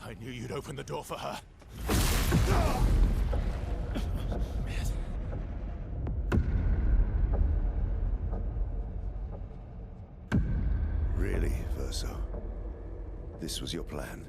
I knew you'd open the door for her. Really, Verso? This was your plan?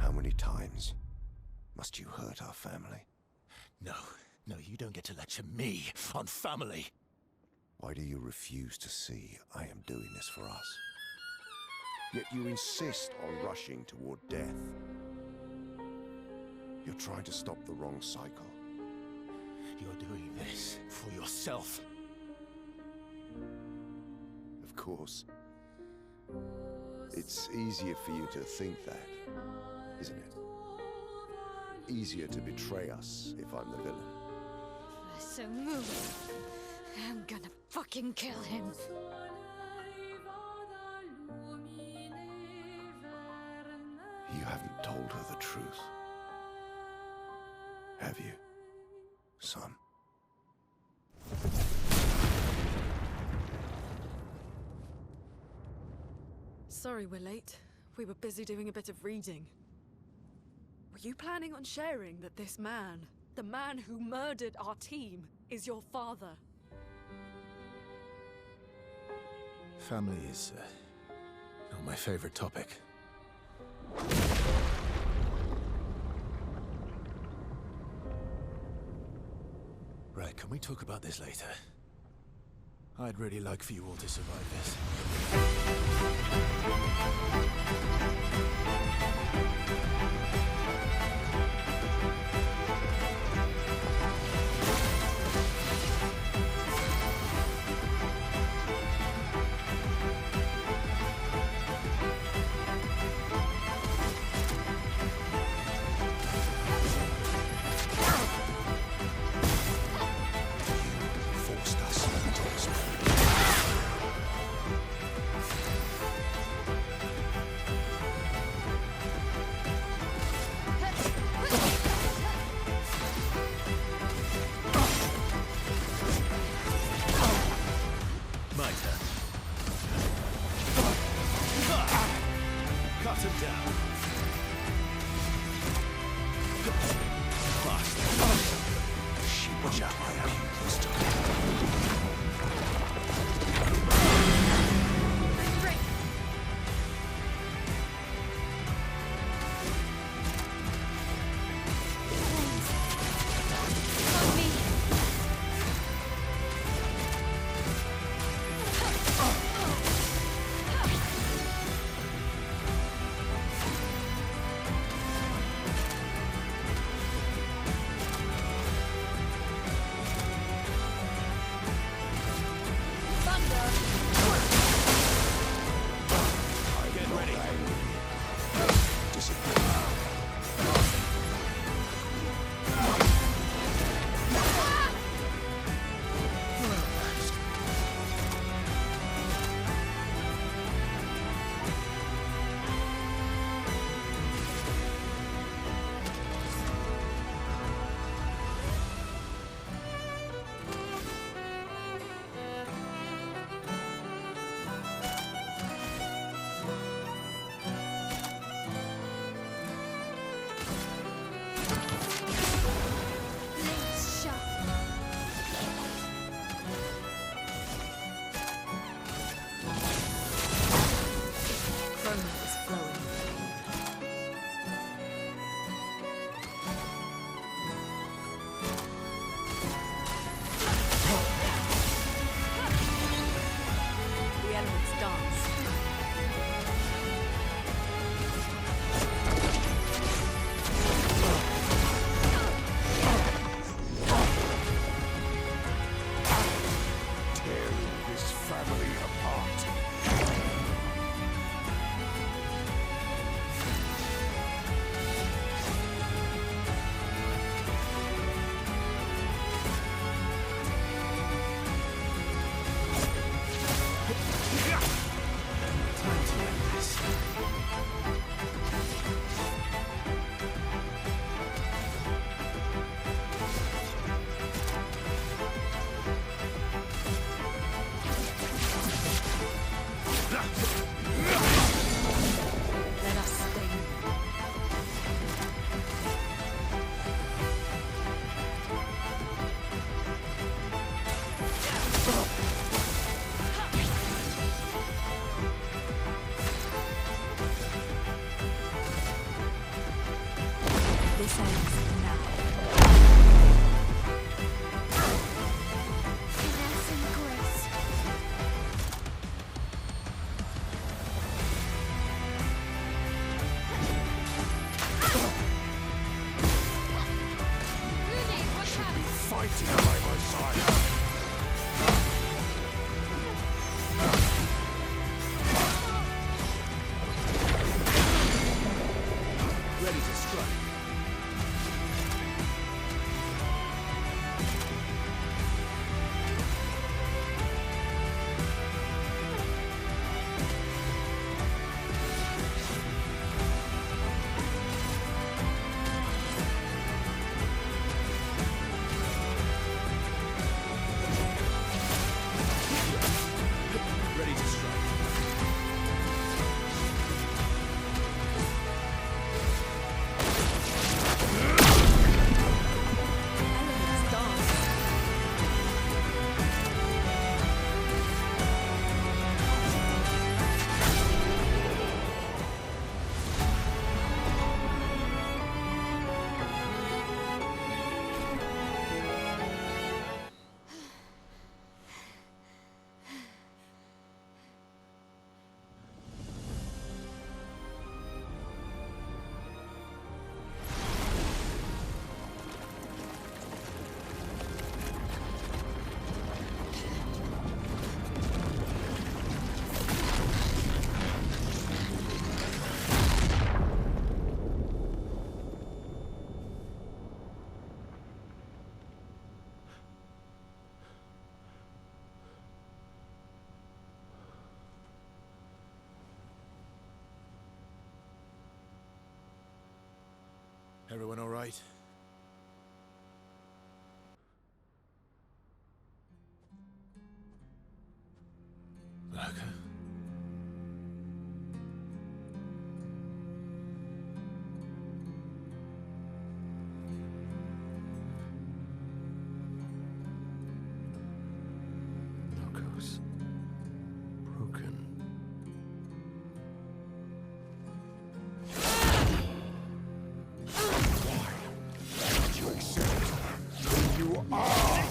How many times must you hurt our family? No, you don't get to lecture me on family. Why do you refuse to see I am doing this for us? Yet you insist on rushing toward death. You're trying to stop the wrong cycle. You're doing this for yourself. Of course. It's easier for you to think that, isn't it? Easier to betray us if I'm the villain. So move. I'm gonna fucking kill him. You haven't told her the truth. Have you, son? Sorry we're late. We were busy doing a bit of reading. Were you planning on sharing that this man, the man who murdered our team, is your father? Family is not my favorite topic. Right, can we talk about this later? I'd really like for you all to survive Forced us into this. My turn. Cut him down. She was out my this time. right. Okay. Knuckles. Broken. Why don't you accept who you are?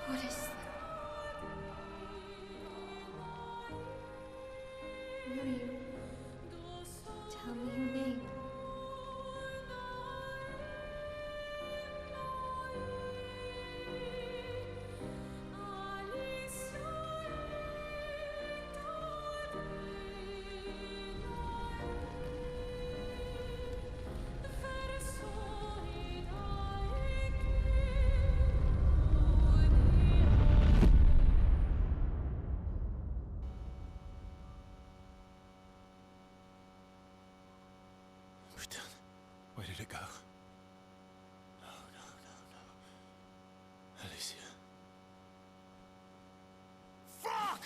What is that? Who are you? Tell me your name. We're done. Where did it go? No. Alicia. Fuck!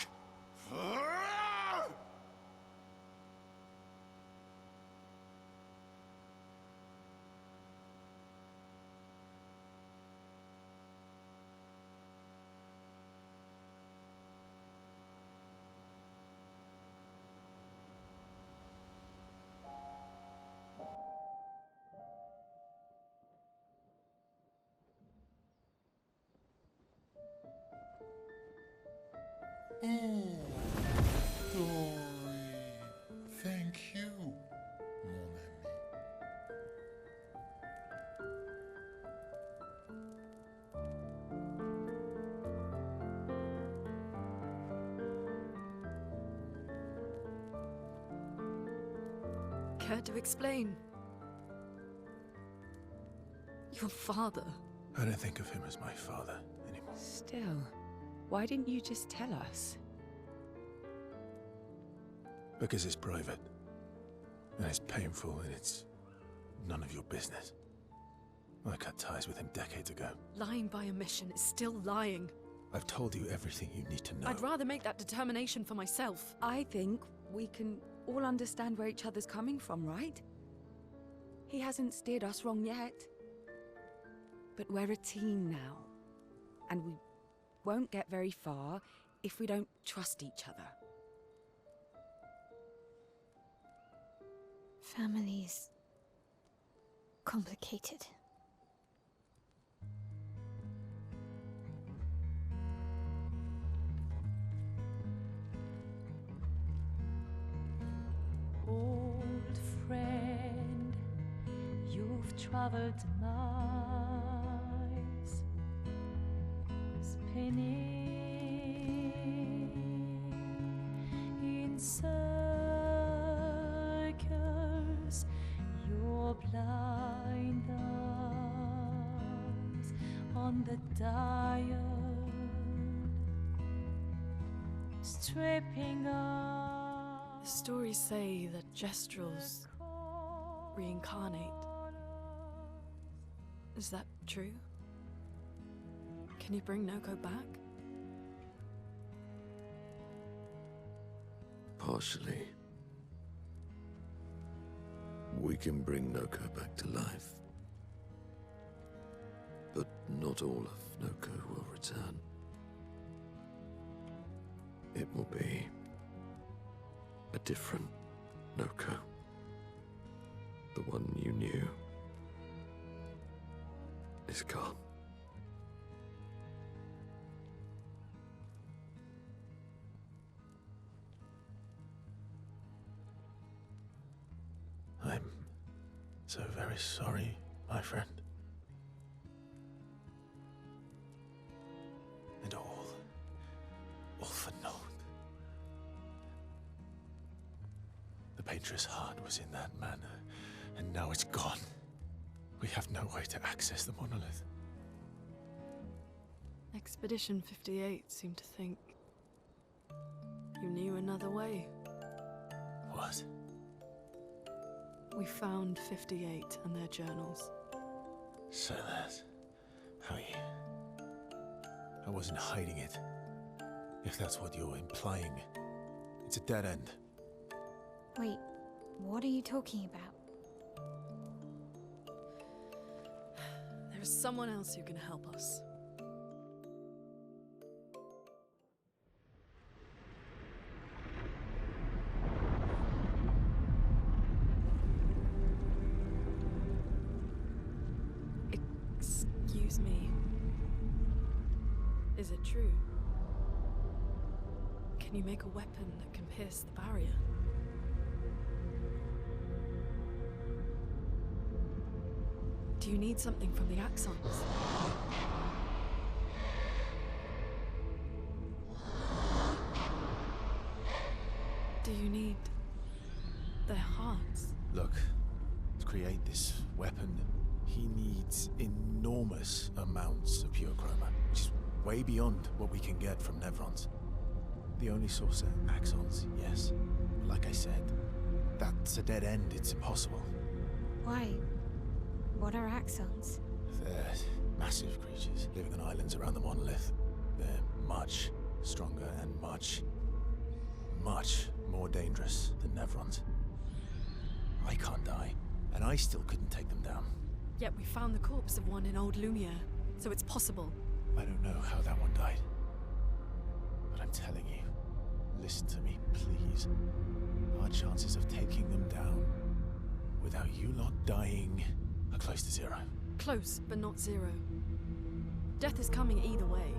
Oh, Dory. Thank you, mon ami. Care to explain? Your father. I don't think of him as my father anymore. Still, why didn't you just tell us? Because it's private. And it's painful and it's none of your business. I cut ties with him decades ago. Lying by omission is still lying. I've told you everything you need to know. I'd rather make that determination for myself. I think we can all understand where each other's coming from, right? He hasn't steered us wrong yet. But we're a team now. And we won't get very far if we don't trust each other. Family's complicated. Old friend, you've traveled miles, spinning in circles, your blind eyes on the dial, stripping off. The stories say that Gestrels reincarnate. Is that true? Can you bring Noko back? Partially. We can bring Noko back to life. But not all of Noko will return. It will be a different Noko. The one you knew is gone. I'm so very sorry, my friend. And all for naught. The Painter's heart was in that manor, and now it's gone. We have no way to access the monolith. Expedition 58 seemed to think you knew another way. What? We found 58 and their journals. So that's how you... I wasn't hiding it. If that's what you're implying, it's a dead end. Wait, what are you talking about? There is someone else who can help us. Excuse me. Is it true? Can you make a weapon that can pierce the barrier? Do you need something from the Axons? Do you need their hearts? Look, to create this weapon, he needs enormous amounts of pure chroma, which is way beyond what we can get from Nevrons. The only source are Axons, yes. But like I said, that's a dead end. It's impossible. Why? What are Axons? They're massive creatures living on islands around the monolith. They're much stronger and much more dangerous than Nevrons. I can't die, and I still couldn't take them down. Yet we found the corpse of one in Old Lumiere, so it's possible. I don't know how that one died. But I'm telling you, listen to me, please. Our chances of taking them down without you lot dying are close to zero. Close, but not zero. Death is coming either way.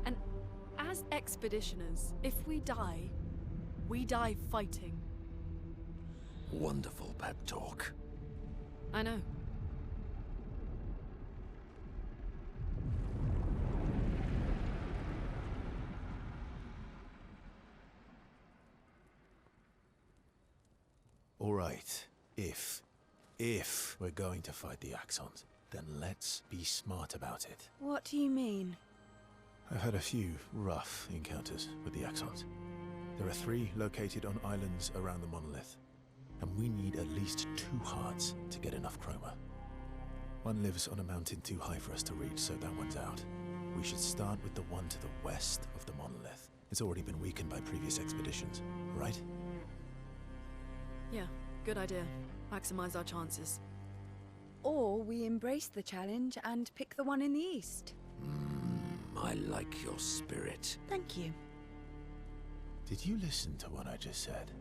And as expeditioners, if we die fighting. Wonderful pep talk. I know. All right, if we're going to fight the Axons, then let's be smart about it. What do you mean? I've had a few rough encounters with the Axons. There are 3 located on islands around the monolith, and we need at least 2 hearts to get enough chroma. One lives on a mountain too high for us to reach, so that one's out. We should start with the one to the west of the monolith. It's already been weakened by previous expeditions, right? Yeah, good idea. Maximize our chances. Or we embrace the challenge and pick the one in the east. I like your spirit. Thank you. Did you listen to what I just said?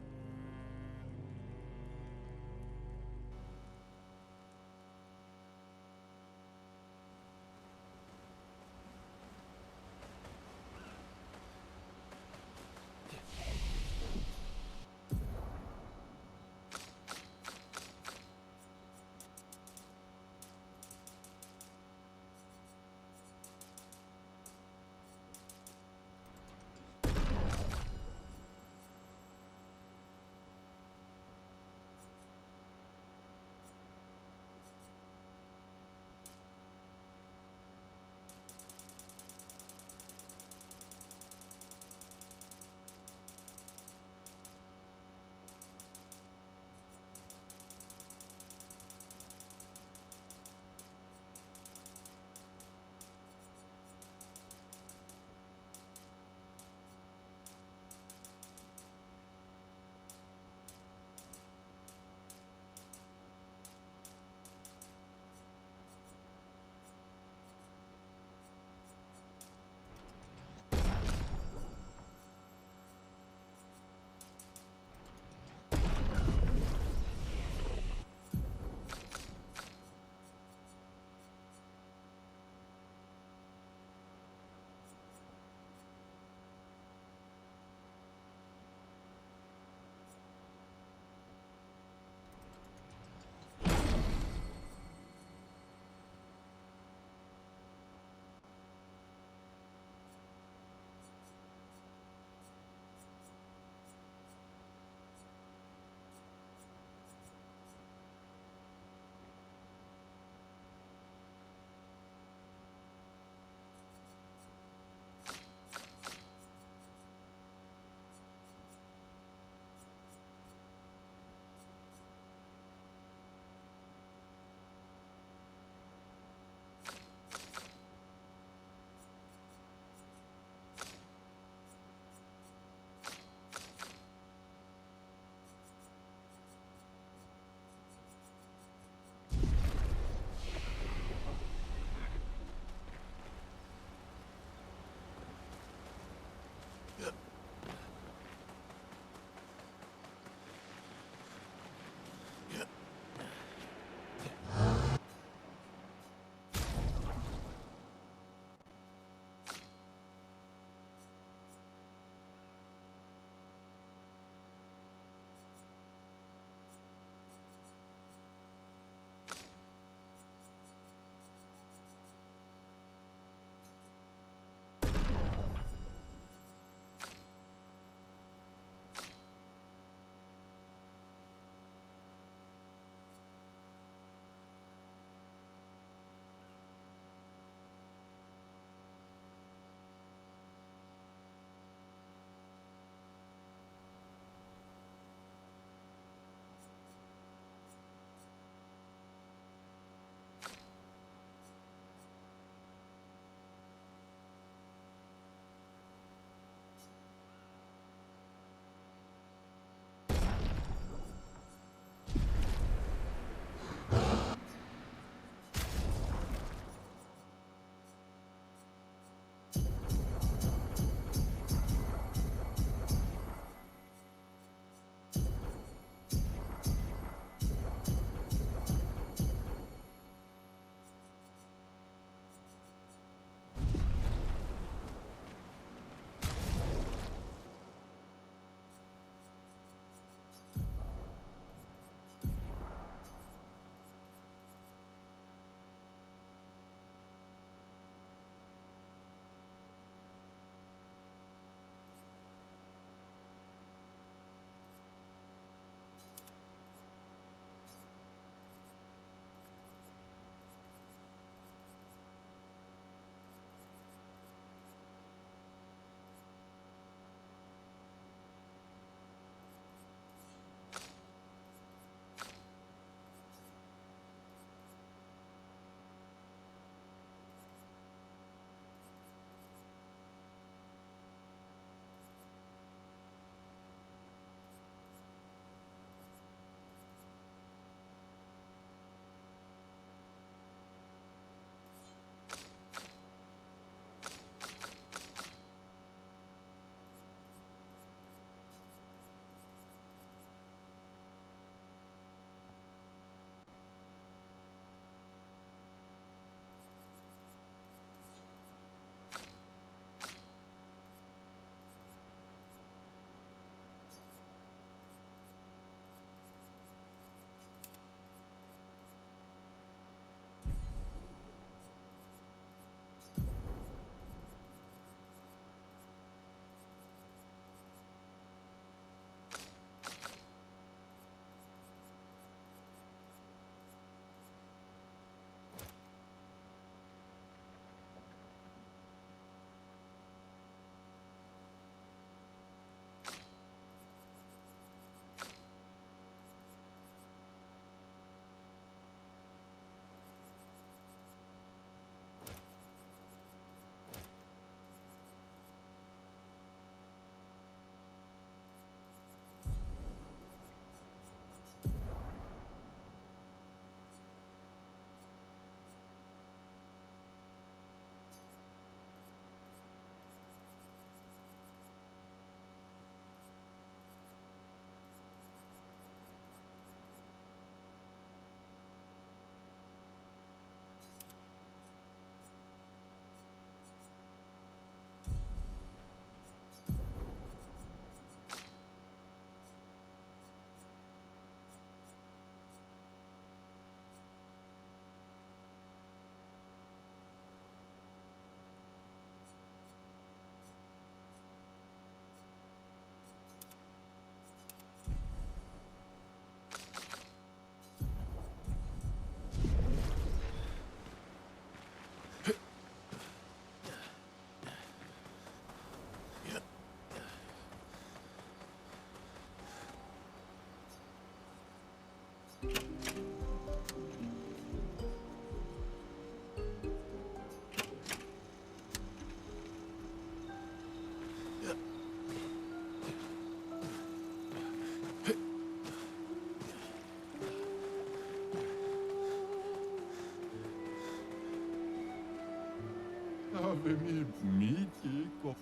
Mitico.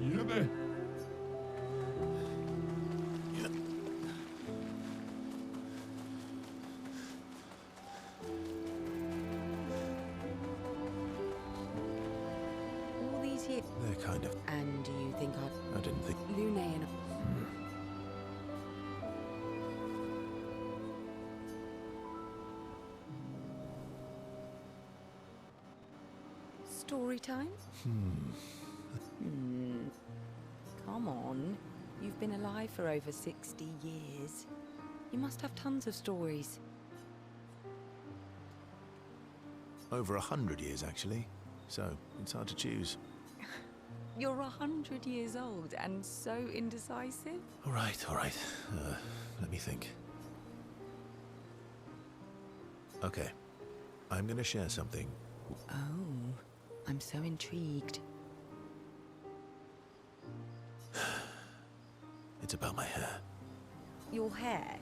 Jede. All these years. They're kind of... And do you think I didn't think... Lune and... Story time? Come on. You've been alive for over 60 years. You must have tons of stories. Over 100 years, actually. So, it's hard to choose. You're 100 years old and so indecisive? All right, all right. Let me think. Okay. I'm gonna share something. Oh, I'm so intrigued. It's about my hair. Your hair?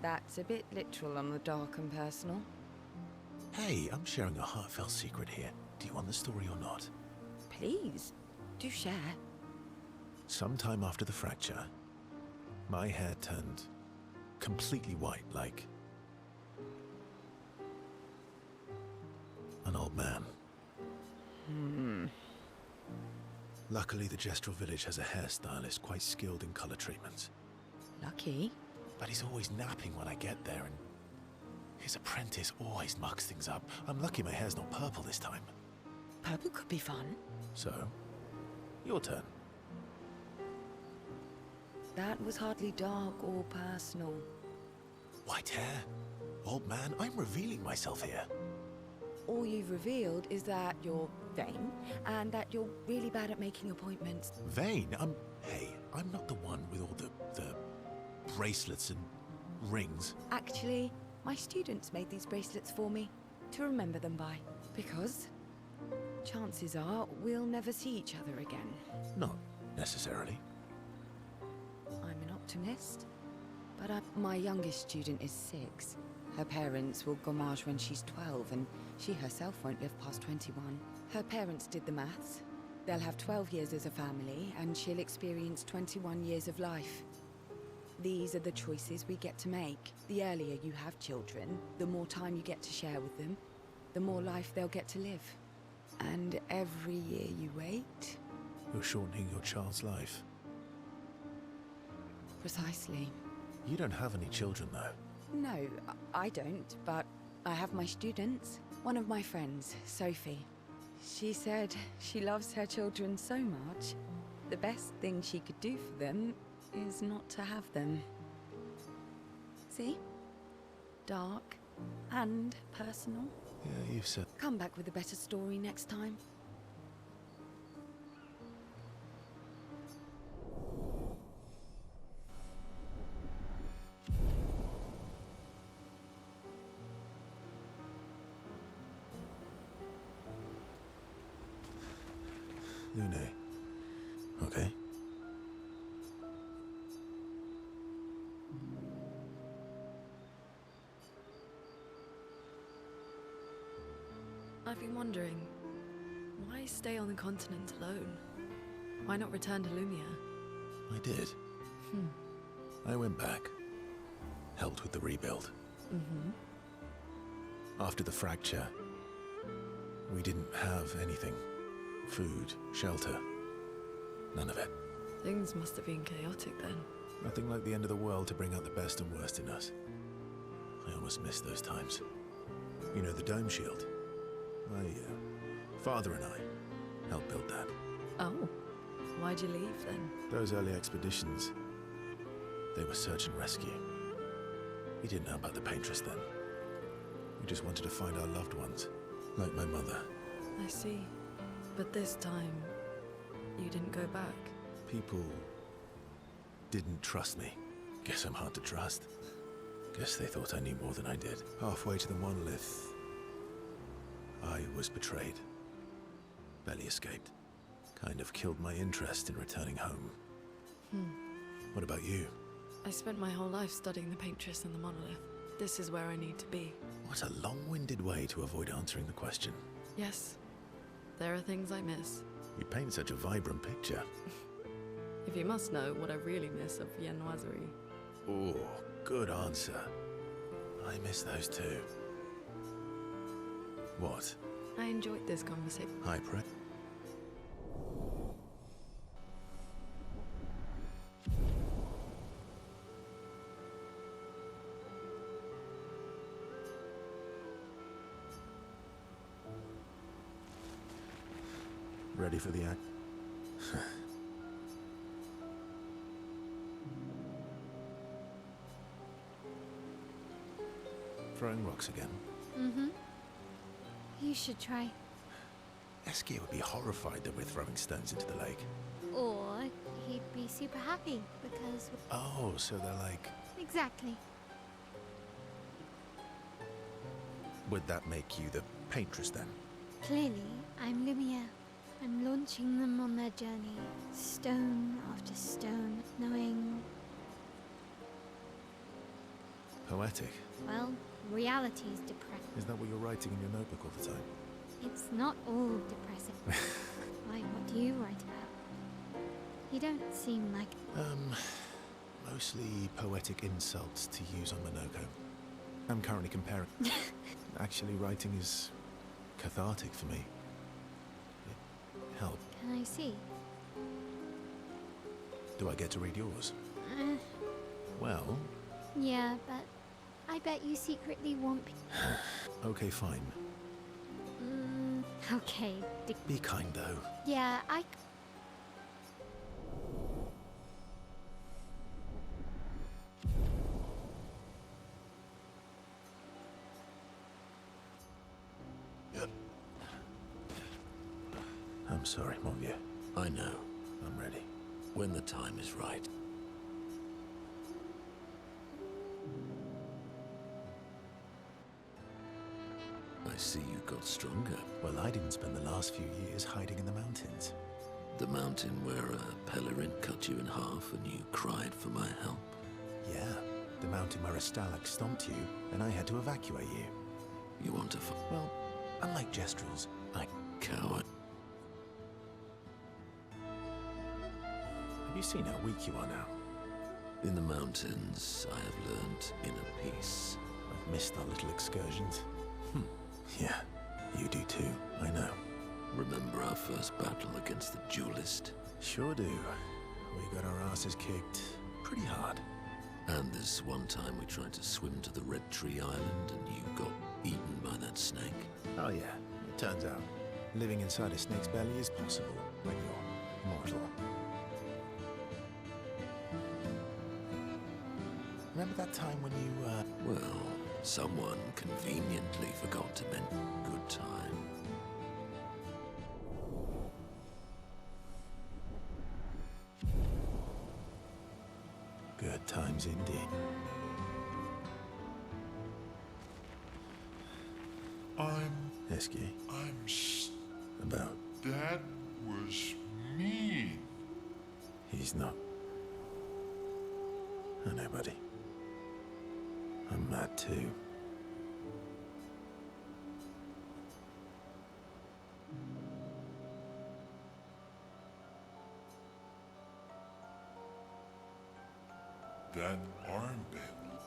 That's a bit literal on the dark and personal. Hey, I'm sharing a heartfelt secret here. Do you want the story or not? Please, do share. Sometime after the fracture, my hair turned completely white, like an old man. Luckily, the Gestrel village has a hairstylist quite skilled in color treatments. Lucky. But he's always napping when I get there, and his apprentice always mucks things up. I'm lucky my hair's not purple this time. Purple could be fun. So, your turn. That was hardly dark or personal. White hair? Old man, I'm revealing myself here. All you've revealed is that you're vain and that you're really bad at making appointments. Vain? Hey, I'm not the one with all the bracelets and rings. Actually, my students made these bracelets for me to remember them by. Because chances are we'll never see each other again. Not necessarily. I'm an optimist, but my youngest student is 6. Her parents will gommage when she's 12, and she herself won't live past 21. Her parents did the maths. They'll have 12 years as a family, and she'll experience 21 years of life. These are the choices we get to make. The earlier you have children, the more time you get to share with them, the more life they'll get to live. And every year you wait... You're shortening your child's life. Precisely. You don't have any children, though. No, I don't, but I have my students. One of my friends, Sophie. She said she loves her children so much, the best thing she could do for them is not to have them. See? Dark and personal. Yeah, you've said... Come back with a better story next time. Lune. Okay. I've been wondering, why stay on the continent alone? Why not return to Lumia? I did. I went back. Helped with the rebuild. After the fracture, we didn't have anything. Food, shelter, none of it. Things must have been chaotic then. Nothing like the end of the world to bring out the best and worst in us. I almost miss those times. You know, the dome shield? Father and I helped build that. Oh, why'd you leave then? Those early expeditions, they were search and rescue. We didn't know about the Paintress then. We just wanted to find our loved ones, like my mother. I see. But this time, you didn't go back. People didn't trust me. Guess I'm hard to trust. Guess they thought I knew more than I did. Halfway to the monolith, I was betrayed. Barely escaped. Kind of killed my interest in returning home. Hmm. What about you? I spent my whole life studying the Paintress and the monolith. This is where I need to be. What a long-winded way to avoid answering the question. Yes, there are things I miss. You paint such a vibrant picture. If you must know what I really miss of viennoiserie. Oh, good answer. I miss those too. What? I enjoyed this conversation. High prep? Ready for the act? Throwing rocks again. Mm-hmm. You should try. Eskia would be horrified that we're throwing stones into the lake. Or he'd be super happy because... Oh, so they're like... Exactly. Would that make you the paintress then? Clearly, I'm Lumiere. I'm launching them on their journey, stone after stone, knowing, Poetic. well, reality's depressing. Is that what you're writing in your notebook all the time? It's not all depressing. Why, what do you write about? You don't seem like... Mostly poetic insults to use on Monoko. I'm currently comparing... Actually, writing is cathartic for me. It helps. Can I see? Do I get to read yours? Well, Yeah, but I bet you secretly want... okay, fine. Okay. Be kind, though. Yeah, I'm sorry, mon vieux. I know. I'm ready. When the time is right. I see you got stronger. Well, I didn't spend the last few years hiding in the mountains. The mountain where a pelerin cut you in half and you cried for my help. Yeah, the mountain where a stalag stomped you, and I had to evacuate you. You want to Well, unlike Jestrels, I... coward. Have you seen how weak you are now? In the mountains, I have learned inner peace. I've missed our little excursions. Yeah, you do too, I know. Remember our first battle against the duelist? Sure do. We got our asses kicked pretty hard. And this one time we tried to swim to the Red Tree Island and you got eaten by that snake. Oh yeah, it turns out living inside a snake's belly is possible when you're mortal. Remember that time when you, Well, someone conveniently forgot to mention good time. Good times indeed. Esky, about... That was mean. He's not. I know, buddy. I'm mad too. That armband.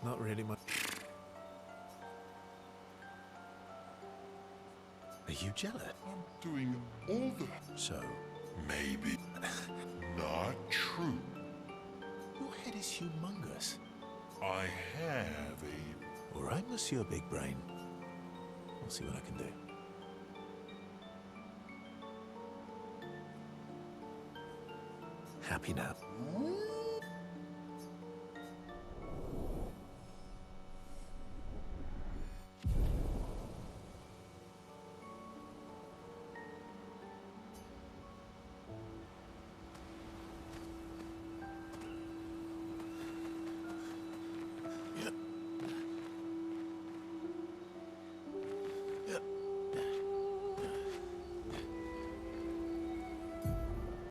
Not really much. Are you jealous? I'm doing all the... So, Maybe. Not true. your head is humongous. I have a... All right, Monsieur Big Brain. I'll see what I can do. Happy now.